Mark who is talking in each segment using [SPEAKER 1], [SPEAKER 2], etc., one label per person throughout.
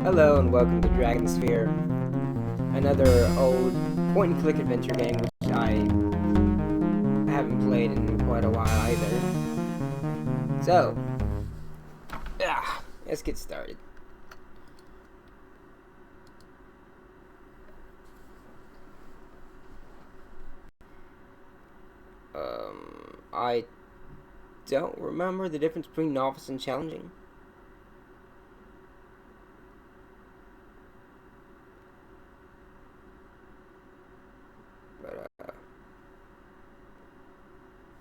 [SPEAKER 1] Hello and welcome to Dragonsphere, another old point-and-click adventure game which I haven't played in quite a while either. So, let's get started. I don't remember the difference between novice and challenging.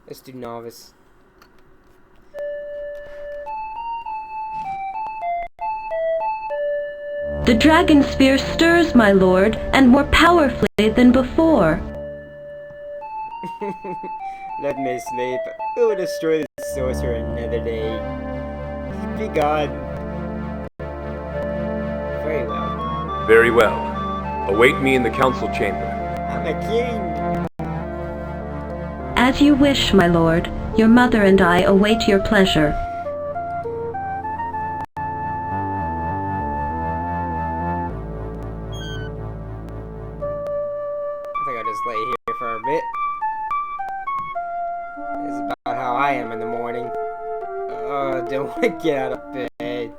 [SPEAKER 1] Let's do novice.
[SPEAKER 2] The Dragonsphere stirs, my lord, and more powerfully than before.
[SPEAKER 1] Let me sleep. We will destroy the sorcerer another day. Be gone. Very well.
[SPEAKER 3] Very well. Await me in the council chamber.
[SPEAKER 1] I'm a king.
[SPEAKER 2] As you wish, my lord. Your mother and I await your pleasure.
[SPEAKER 1] I think I'll just lay here for a bit. This is about how I am in the morning. Don't want to get out of bed.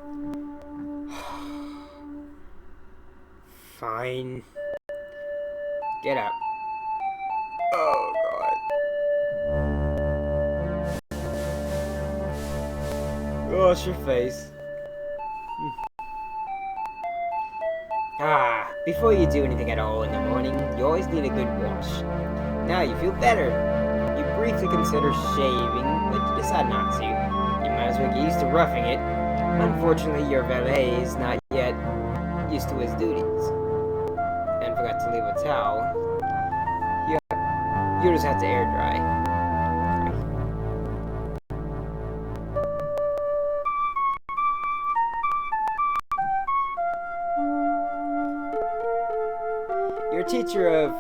[SPEAKER 1] Fine. Get up. Oh, God. Wash your face. Before you do anything at all in the morning, you always need a good wash. Now you feel better. You briefly consider shaving, but you decide not to. You might as well get used to roughing it. Unfortunately, your valet is not yet used to his duties, and forgot to leave a towel. You just have to air dry. Your teacher of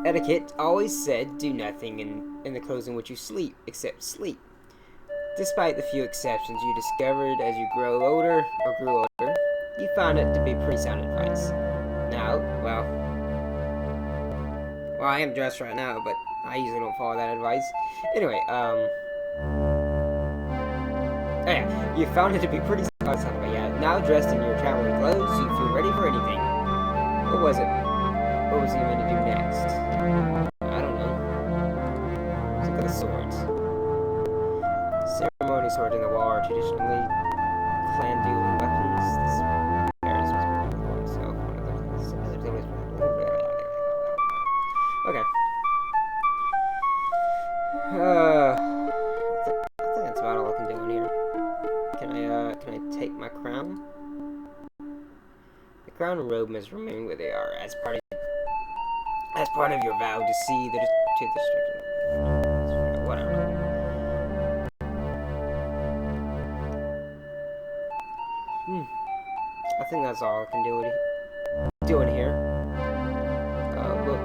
[SPEAKER 1] etiquette always said, do nothing in the clothes in which you sleep, except sleep. Despite the few exceptions you discovered as you grew older, you found it to be pretty sound advice. Now, well, I am dressed right now, but I usually don't follow that advice. Anyway, you found it to be pretty sound advice. Yeah, now dressed in your traveling clothes, you feel ready for anything. What was it? What was he going to do next? I don't know. Let's look at the swords. Ceremony swords in the wall are traditionally clan dueling weapons. Okay. I think that's about all I can do in here. Can I take my crown? The crown and robe must remain where they are as part of your vow to see the whatever. I think that's all I can do in here. Book.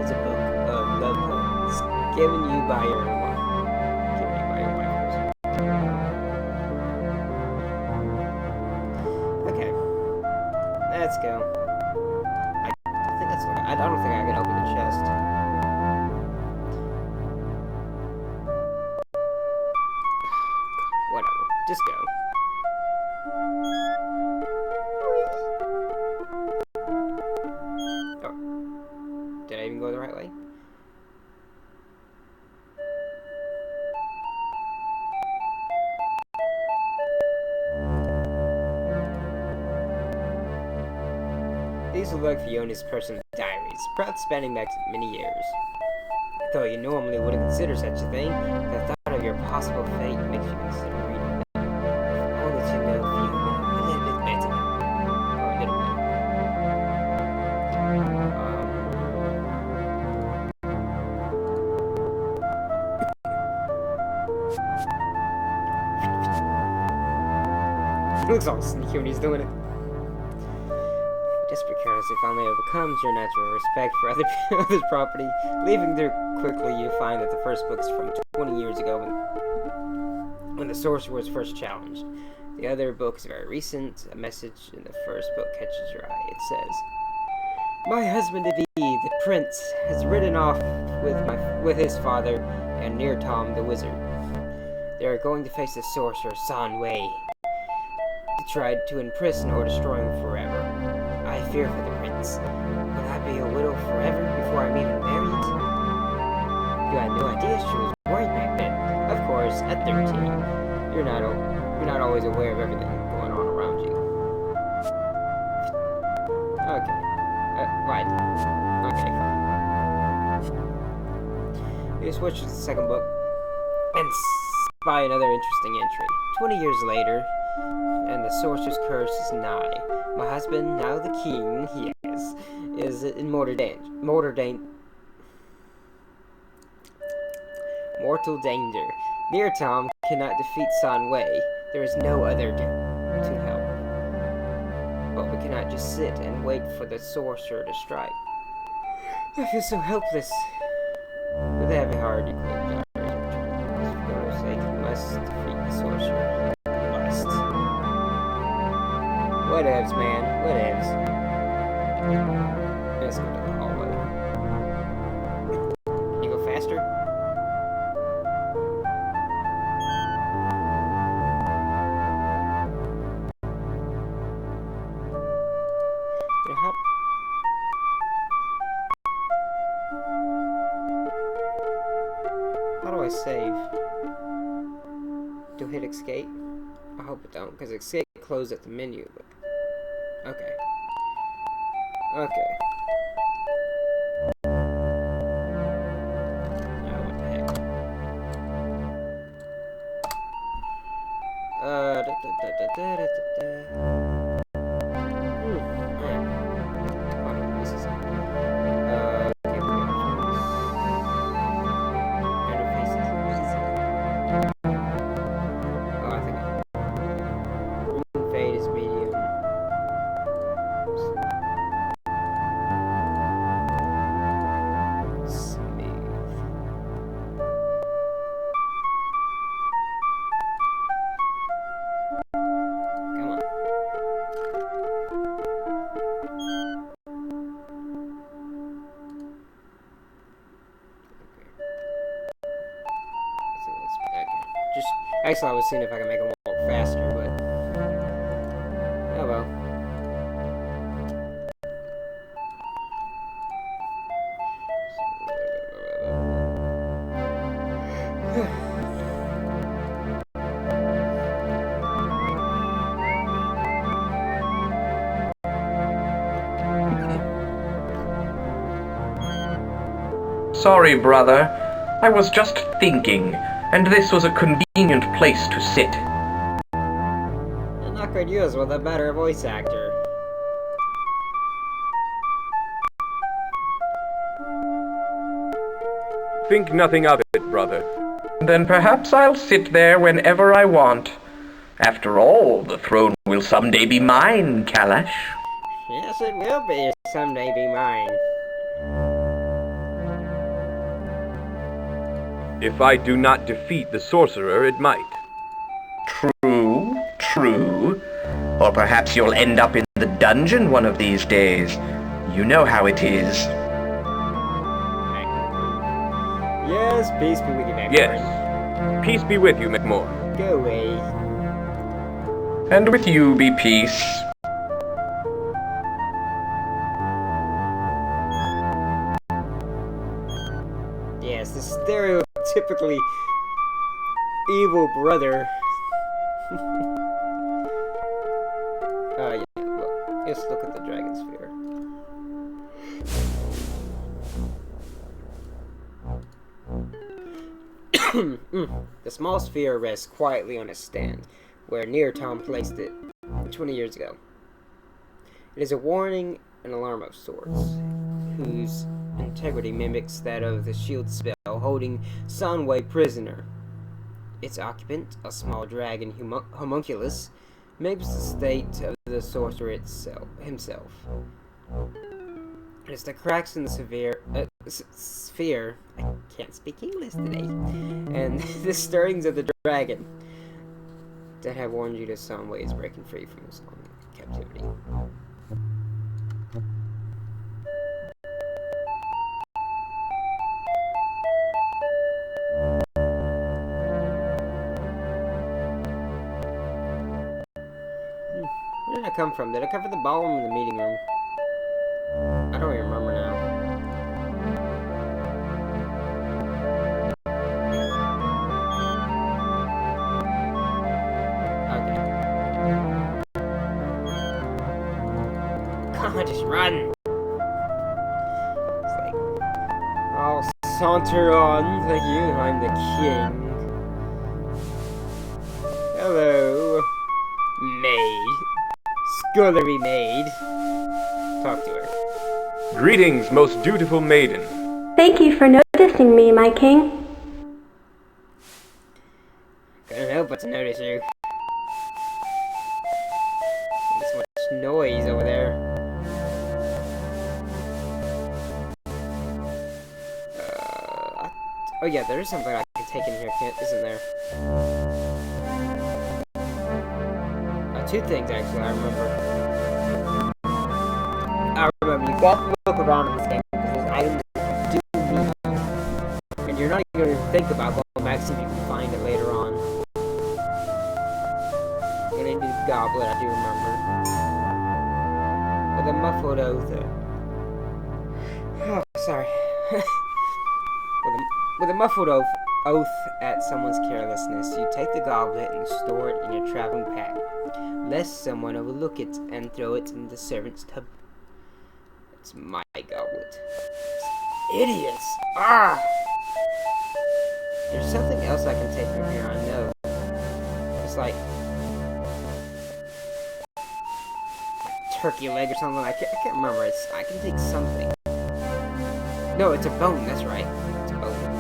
[SPEAKER 1] It's a book of love poems given you by your wife. Okay, let's go. I don't think I can open the chest. Whatever. Just go. Oh. Did I even go the right way? These look like Fiona's personal diaries, perhaps spanning back many years. Though you normally wouldn't consider such a thing, the thought of your possible fate makes you consider reading them. Only to know Fiona a little bit better. Or a little bit. He looks all sneaky when he's doing it. Desperate curiosity finally overcomes your natural respect for others' property. Leaving there quickly, you find that the first book is from 20 years ago, when the sorcerer was first challenged. The other book is very recent. A message in the first book catches your eye. It says, "My husband David, the prince, has ridden off with his father and near Tom the wizard. They are going to face the sorcerer San Wei to try to imprison or destroy him forever. I fear for the prince. Will I be a widow forever before I'm even married?" You had no idea she was worried back then. Of course, at 13, you're not always aware of everything going on around you. Okay. Right. Okay. We switch to the second book and spy another interesting entry. 20 years later, and the sorcerer's curse is nigh. My husband, now the king, is in mortal danger. Near Tom cannot defeat San Wei. There is no other to help. But we cannot just sit and wait for the sorcerer to strike. I feel so helpless. With a heavy heart, you close your eyes. For God's sake, you must defeat the sorcerer. You must. Whatevs, man. Whatevs. Let's go to the hallway. Can you go faster? How do I save? Do I hit escape? I hope it don't, because escape closed at the menu. But okay. Okay. Now what the heck? This is actually, I was seeing if I can make them walk faster, but oh well.
[SPEAKER 4] Sorry, brother. I was just thinking, and this was a convenient place to sit.
[SPEAKER 1] And not could use with a better voice actor.
[SPEAKER 3] Think nothing of it, brother.
[SPEAKER 4] Then perhaps I'll sit there whenever I want. After all, the throne will someday be mine, Kalash.
[SPEAKER 1] Yes, it will be someday be mine.
[SPEAKER 3] If I do not defeat the sorcerer, it might.
[SPEAKER 4] True. Or perhaps you'll end up in the dungeon one of these days. You know how it is.
[SPEAKER 1] Yes, peace be with you, McMorrin.
[SPEAKER 3] Yes. Peace be with you, McMorrin.
[SPEAKER 1] Go away.
[SPEAKER 4] And with you be peace.
[SPEAKER 1] Yes, the stereotypically evil brother. Yeah, let's look at the Dragonsphere. The small sphere rests quietly on a stand, where Near Tom placed it 20 years ago. It is a warning and alarm of sorts, whose integrity mimics that of the shield spell holding San Wei prisoner. Its occupant, a small dragon homunculus, mimics the state of the sorcerer himself. It's the cracks in the sphere, I can't speak English today, and the stirrings of the dragon that have warned you that Sunway is breaking free from his long captivity. Where did I come from? Did I come from the ballroom or the meeting room? I don't even remember now. Come on, just run! It's like, I'll saunter on like you, I'm the king. Hello, maid. Scullery maid. Talk to her.
[SPEAKER 3] Greetings, most dutiful maiden.
[SPEAKER 2] Thank you for noticing me, my king.
[SPEAKER 1] Couldn't help but to notice you. There's so much noise over there. Oh yeah, there is something I can take in here, isn't there? Two things actually, I remember. You got to look around in this game because there's items that you do need. And you're not even going to think about going back to see if you can find it later on. And into the goblet, I do remember. With a muffled oath. Oh, sorry. With a muffled oath at someone's carelessness, you take the goblet and store it in your traveling pack, lest someone overlook it and throw it in the servant's tub. It's my goblet. Idiots! Ah! There's something else I can take from here, I know. It's like turkey leg or something. I can't remember. I can take something. No, it's a bone, that's right. It's a bone.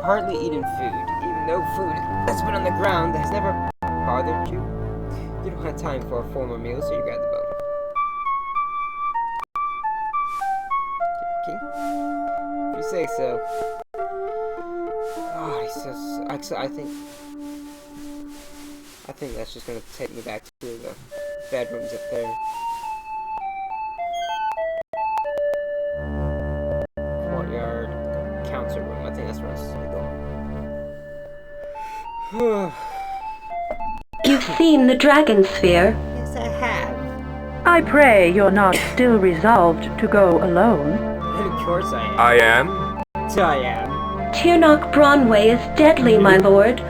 [SPEAKER 1] Partly eating food, even though food that's been on the ground has never bothered you. You don't have time for a formal meal, so you grab the bone. Okay? If you say so. Oh, he's so... I think that's just gonna take me back to the bedrooms up there. Courtyard. Council room. I think that's where I was gonna go.
[SPEAKER 2] You've seen the Dragonsphere?
[SPEAKER 1] Yes, I have.
[SPEAKER 5] I pray you're not still resolved to go alone.
[SPEAKER 1] And of course I am.
[SPEAKER 3] I am.
[SPEAKER 1] I am.
[SPEAKER 2] Tirnoch Bronway is deadly, my lord.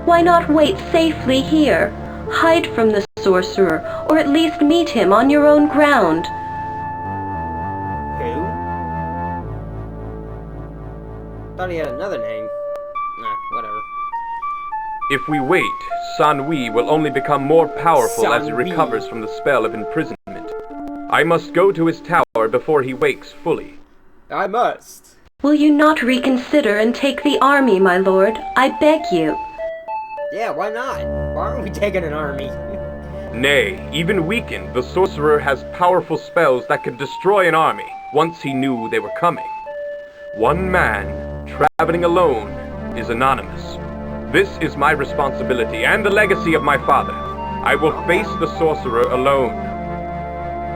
[SPEAKER 2] Why not wait safely here? Hide from the sorcerer, or at least meet him on your own ground.
[SPEAKER 1] Who? Thought he had another name. Nah, whatever.
[SPEAKER 3] If we wait, Sanwi will only become more powerful as he
[SPEAKER 1] Sanwi.
[SPEAKER 3] recovers from the spell of imprisonment. I must go to his tower before he wakes fully.
[SPEAKER 1] I must.
[SPEAKER 2] Will you not reconsider and take the army, my lord? I beg you.
[SPEAKER 1] Yeah, why not? Why aren't we taking an army?
[SPEAKER 3] Nay, even weakened, the sorcerer has powerful spells that could destroy an army once he knew they were coming. One man, traveling alone, is anonymous. This is my responsibility and the legacy of my father. I will face the sorcerer alone.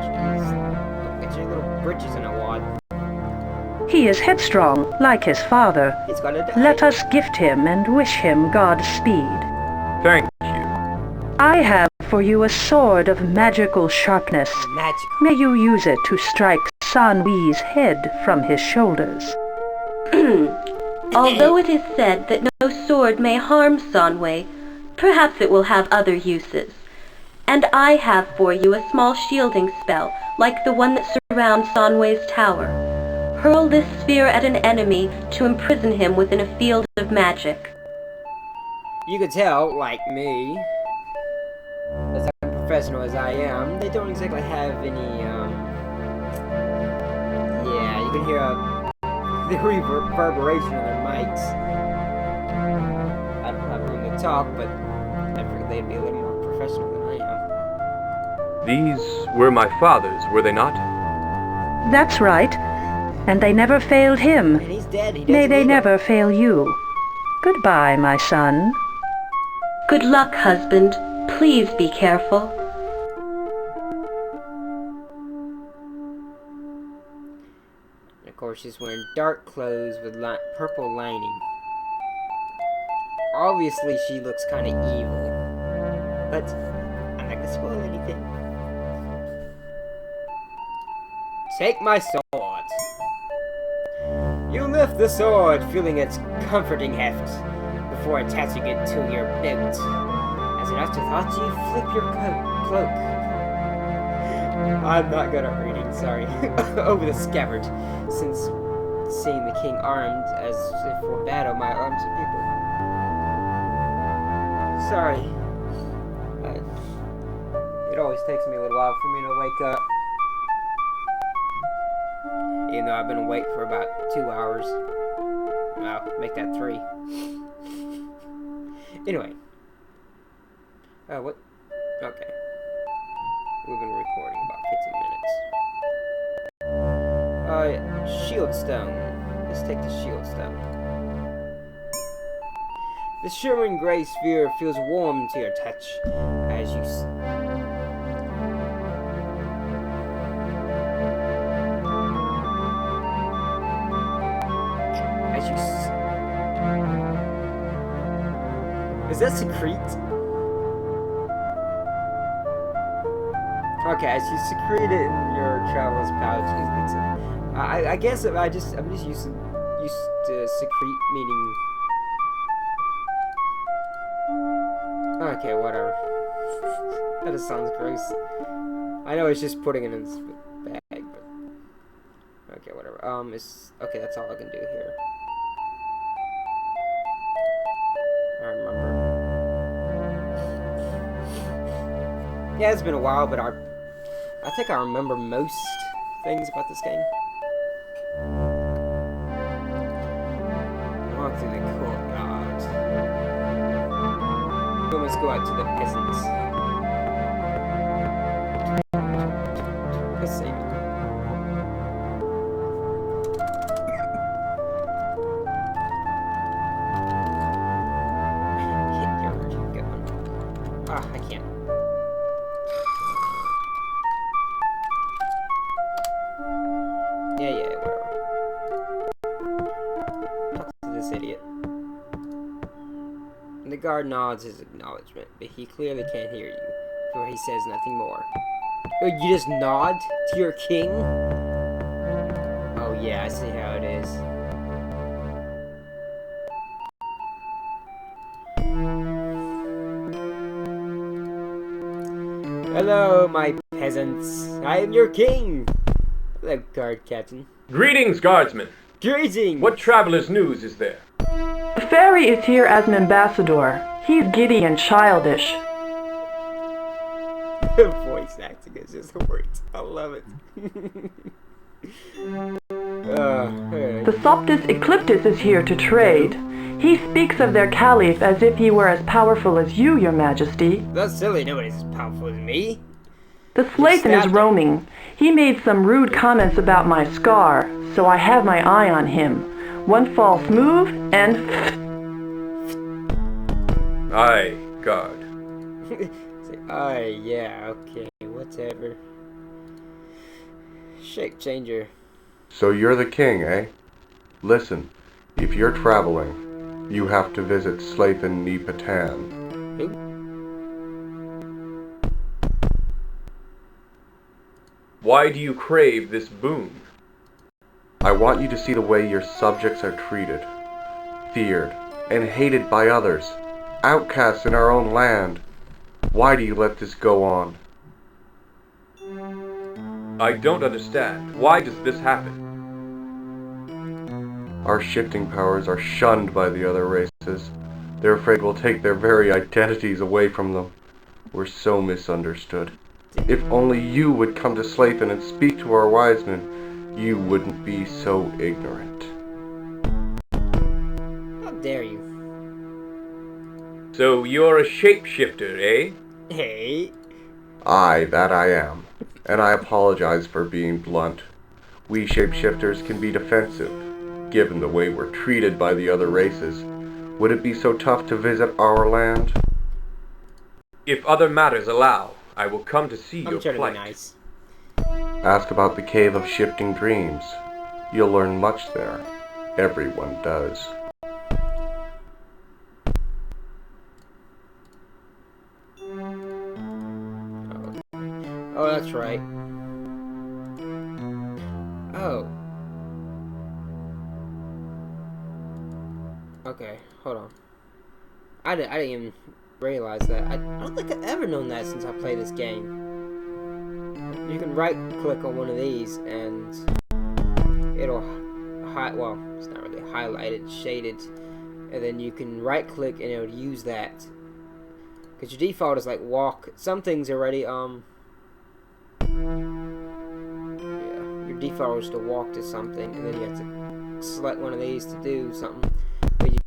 [SPEAKER 1] Jeez. Don't get your little britches in a wad.
[SPEAKER 5] He is headstrong, like his father.
[SPEAKER 1] He's gonna die.
[SPEAKER 5] Let us gift him and wish him Godspeed.
[SPEAKER 3] Thank you.
[SPEAKER 5] I have for you a sword of magical sharpness.
[SPEAKER 1] Magical.
[SPEAKER 5] May you use it to strike Sanwi's head from his shoulders.
[SPEAKER 2] Although it is said that no sword may harm Sanway, perhaps it will have other uses. And I have for you a small shielding spell, like the one that surrounds Sanway's tower. Hurl this sphere at an enemy to imprison him within a field of magic.
[SPEAKER 1] You could tell, like me, as unprofessional as I am, they don't exactly have any, yeah, you can hear the reverberation of their mics. I don't have room to talk, but I figured they'd be a little more professional than I am.
[SPEAKER 3] These were my father's, were they not?
[SPEAKER 5] That's right. And they never failed him.
[SPEAKER 1] And he's dead. He
[SPEAKER 5] May
[SPEAKER 1] doesn't
[SPEAKER 5] they
[SPEAKER 1] need 'em.
[SPEAKER 5] never fail you. Goodbye, my son.
[SPEAKER 2] Good luck, husband. Please be careful.
[SPEAKER 1] And of course, she's wearing dark clothes with purple lining. Obviously, she looks kind of evil. But I'm not gonna spoil anything. Take my sword. You lift the sword, feeling its comforting heft, before attaching it to your belt. As an afterthought, you flip your cloak. I'm not good at reading, sorry. Over the scabbard, since seeing the king armed as if for battle, my arms are people. Sorry. It always takes me a little while for me to wake up. Even though I've been awake for about 2 hours. Well, make that 3. Anyway. What? Okay. We've been recording about 15 minutes. Shield stone. Let's take the shield stone. The shimmering gray sphere feels warm to your touch as you Is that secrete? Okay, as you secrete it in your traveler's pouch, I guess I'm just used to secrete meaning. Okay, whatever. That just sounds gross. I know it's just putting it in its bag, but okay, whatever. Okay. That's all I can do here. I remember. Yeah, it's been a while, but I think I remember most things about this game. Walk through the courtyard. Let's go out to the peasants. Let's save it. I can't. Yeah, whatever. Talk to this idiot. And the guard nods his acknowledgement, but he clearly can't hear you, for he says nothing more. Oh, you just nod to your king? Oh yeah, I see how it is. Hello, my peasants. I am your king. Hello, guard captain.
[SPEAKER 3] Greetings, guardsmen.
[SPEAKER 1] Greetings.
[SPEAKER 3] What traveler's news is there?
[SPEAKER 6] The fairy is here as an ambassador. He's giddy and childish.
[SPEAKER 1] Voice acting is just the worst. I love it.
[SPEAKER 6] The Soptus Ecliptus is here to trade. He speaks of their caliph as if he were as powerful as you, your majesty.
[SPEAKER 1] That's silly. Nobody's as powerful as me.
[SPEAKER 6] The Slathan is roaming. He made some rude comments about my scar, so I have my eye on him. One false move, and...
[SPEAKER 3] Aye, guard.
[SPEAKER 1] Aye, yeah, okay, whatever. Shape changer.
[SPEAKER 7] So you're the king, eh? Listen, if you're traveling, you have to visit Slathan ni Patan.
[SPEAKER 1] Who?
[SPEAKER 3] Why do you crave this boon?
[SPEAKER 7] I want you to see the way your subjects are treated, feared, and hated by others, outcasts in our own land. Why do you let this go on?
[SPEAKER 3] I don't understand. Why does this happen?
[SPEAKER 7] Our shifting powers are shunned by the other races. They're afraid we'll take their very identities away from them. We're so misunderstood. If only you would come to Slathan and speak to our wise men, you wouldn't be so ignorant.
[SPEAKER 1] How dare you?
[SPEAKER 3] So you're a shapeshifter, eh?
[SPEAKER 1] Hey.
[SPEAKER 7] That I am. And I apologize for being blunt. We shapeshifters can be defensive, given the way we're treated by the other races. Would it be so tough to visit our land?
[SPEAKER 3] If other matters allow, I will come to see
[SPEAKER 1] I'm
[SPEAKER 3] your
[SPEAKER 1] trying to be
[SPEAKER 3] plight.
[SPEAKER 1] nice.
[SPEAKER 7] Ask about the Cave of Shifting Dreams. You'll learn much there. Everyone does.
[SPEAKER 1] Oh, that's right. Oh. Okay, hold on. I didn't even realize that. I don't think I've ever known that since I played this game. You can right-click on one of these and it'll well, it's not really highlighted, shaded, and then you can right-click and it'll use that. Because your default is like walk. Some things already your default is to walk to something, and then you have to select one of these to do something. But you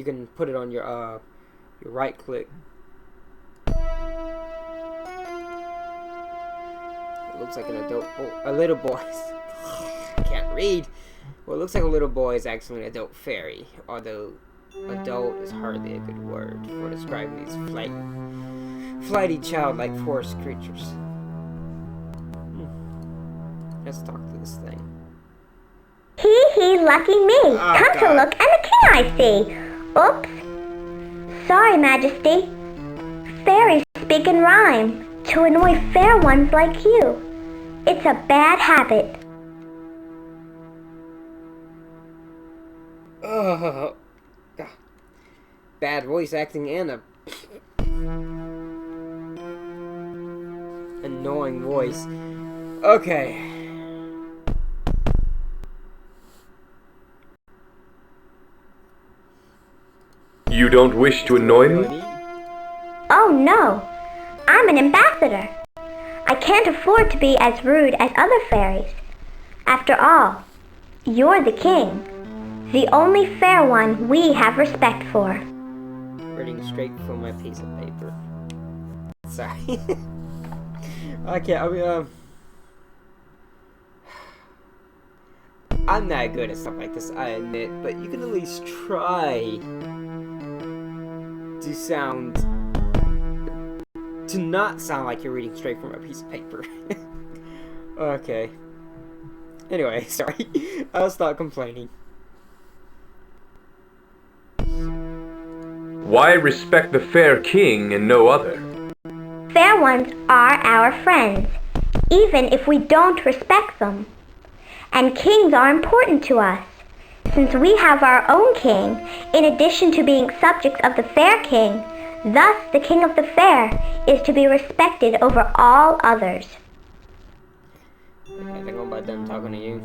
[SPEAKER 1] can put it on your right click. It looks like an adult, a little boy. I can't read. Well, it looks like a little boy is actually an adult fairy, although adult is hardly a good word for describing these flighty childlike forest creatures. Let's talk to this thing.
[SPEAKER 8] Hee, lucky me.
[SPEAKER 1] Oh,
[SPEAKER 8] Come to
[SPEAKER 1] God.
[SPEAKER 8] look and the king I see. Oops. Sorry, Majesty. Fairies speak in rhyme to annoy fair ones like you. It's a bad habit.
[SPEAKER 1] Oh, God. Bad voice acting and a annoying voice. Okay.
[SPEAKER 3] You don't wish to annoy me?
[SPEAKER 8] Oh no. I'm an ambassador. I can't afford to be as rude as other fairies. After all, you're the king. The only fair one we have respect for.
[SPEAKER 1] Reading straight from my piece of paper. Sorry. I'm not good at stuff like this, I admit, but you can at least try to not sound like you're reading straight from a piece of paper. Okay. Anyway, sorry. I'll stop complaining.
[SPEAKER 3] Why respect the fair king and no other?
[SPEAKER 8] Fair ones are our friends, even if we don't respect them. And kings are important to us, since we have our own king, in addition to being subjects of the fair king. Thus, the king of the fair is to be respected over all others.
[SPEAKER 1] Okay, I think I'm about done talking to you.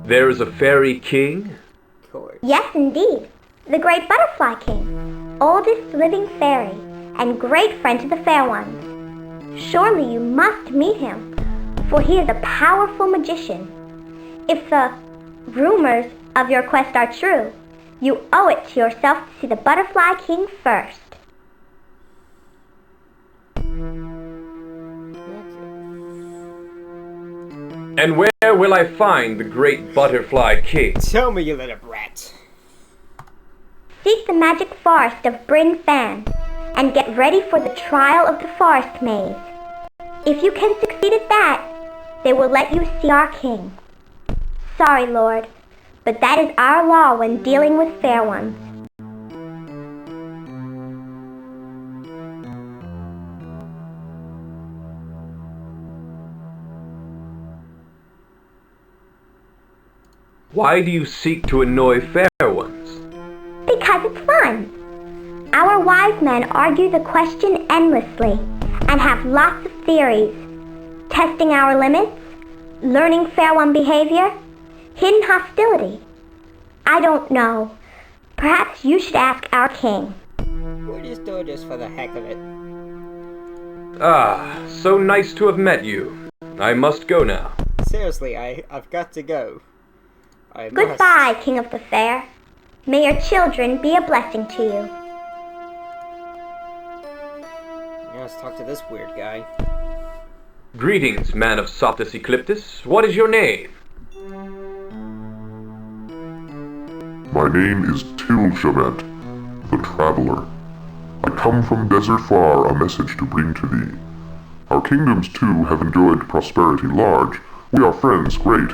[SPEAKER 3] There is a fairy king?
[SPEAKER 1] Of course.
[SPEAKER 8] Yes, indeed. The great butterfly king, oldest living fairy, and great friend to the fair ones. Surely you must meet him, for he is a powerful magician. If the rumors of your quest are true, you owe it to yourself to see the butterfly king first.
[SPEAKER 3] And where will I find the great butterfly king?
[SPEAKER 1] Tell me, you little brat.
[SPEAKER 8] Seek the magic forest of Bryn Fan, and get ready for the trial of the forest maze. If you can succeed at that, they will let you see our king. Sorry, Lord, but that is our law when dealing with fair ones.
[SPEAKER 3] Why do you seek to annoy fair ones?
[SPEAKER 8] Because it's fun. Our wise men argue the question endlessly and have lots of theories. Testing our limits, learning fair one behavior, hidden hostility. I don't know. Perhaps you should ask our king.
[SPEAKER 1] We're just doing this for the heck of it.
[SPEAKER 3] Ah, so nice to have met you. I must go now.
[SPEAKER 1] Seriously, I've got to go. I must.
[SPEAKER 8] Goodbye, King of the Fair. May your children be a blessing to you.
[SPEAKER 1] Now let's talk to this weird guy.
[SPEAKER 3] Greetings, man of Soptus Ecliptus. What is your name?
[SPEAKER 9] My name is Tilshavet, the Traveler. I come from desert far a message to bring to thee. Our kingdoms too have enjoyed prosperity large, we are friends great,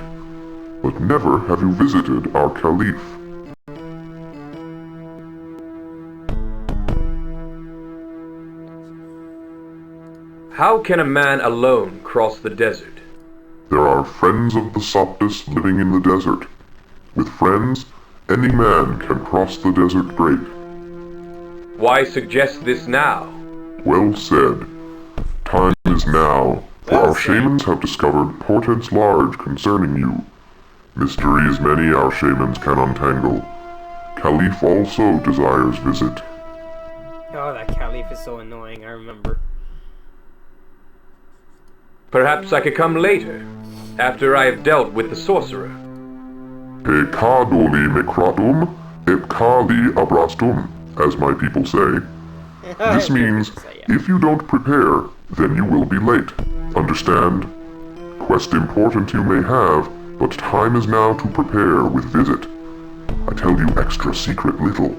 [SPEAKER 9] but never have you visited our Caliph.
[SPEAKER 3] How can a man alone cross the desert?
[SPEAKER 9] There are friends of the Soptus living in the desert. With friends, any man can cross the desert great.
[SPEAKER 3] Why suggest this now?
[SPEAKER 9] Well said. Time is now, for our shamans have discovered portents large concerning you. Mysteries many our shamans can untangle. Caliph also desires visit.
[SPEAKER 1] Oh, that Caliph is so annoying, I remember.
[SPEAKER 3] Perhaps I could come later, after I have dealt with the sorcerer.
[SPEAKER 9] Pecadoli micratum, epcali abrastum, as my people say. This means, if you don't prepare, then you will be late. Understand? Quest important you may have, but time is now to prepare with visit. I tell you extra secret little.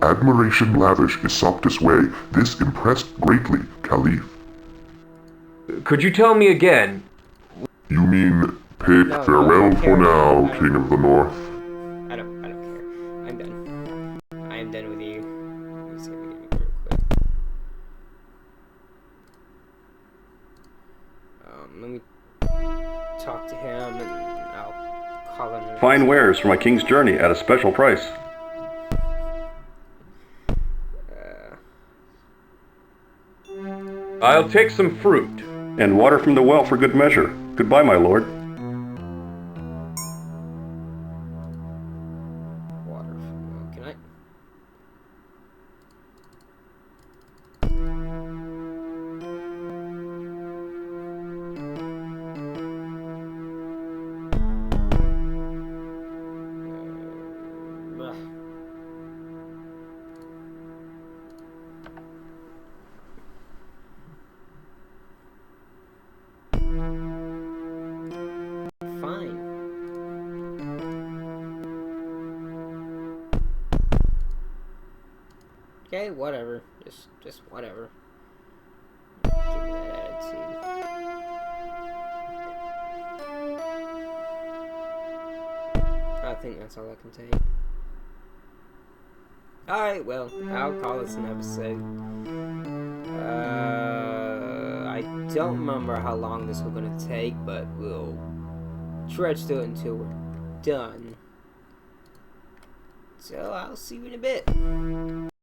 [SPEAKER 9] Admiration lavish is Soptus' way. This impressed greatly Caliph.
[SPEAKER 3] Could you tell me again?
[SPEAKER 9] You mean, bid farewell for now, King of the North.
[SPEAKER 1] I don't care. I'm done. I am done with you. Let me see if we can real quick. Let me talk to him and I'll call him.
[SPEAKER 10] Fine wares for my king's journey at a special price.
[SPEAKER 3] I'll take some fruit.
[SPEAKER 10] And water from the well for good measure. Goodbye, my lord.
[SPEAKER 1] Water from the well. Can I? Fine. Okay, whatever. Just whatever. Give me that attitude. I think that's all I can take. Alright, well, I'll call this an episode. I don't remember how long this was gonna take, but we'll trudge through it until we're done. So I'll see you in a bit.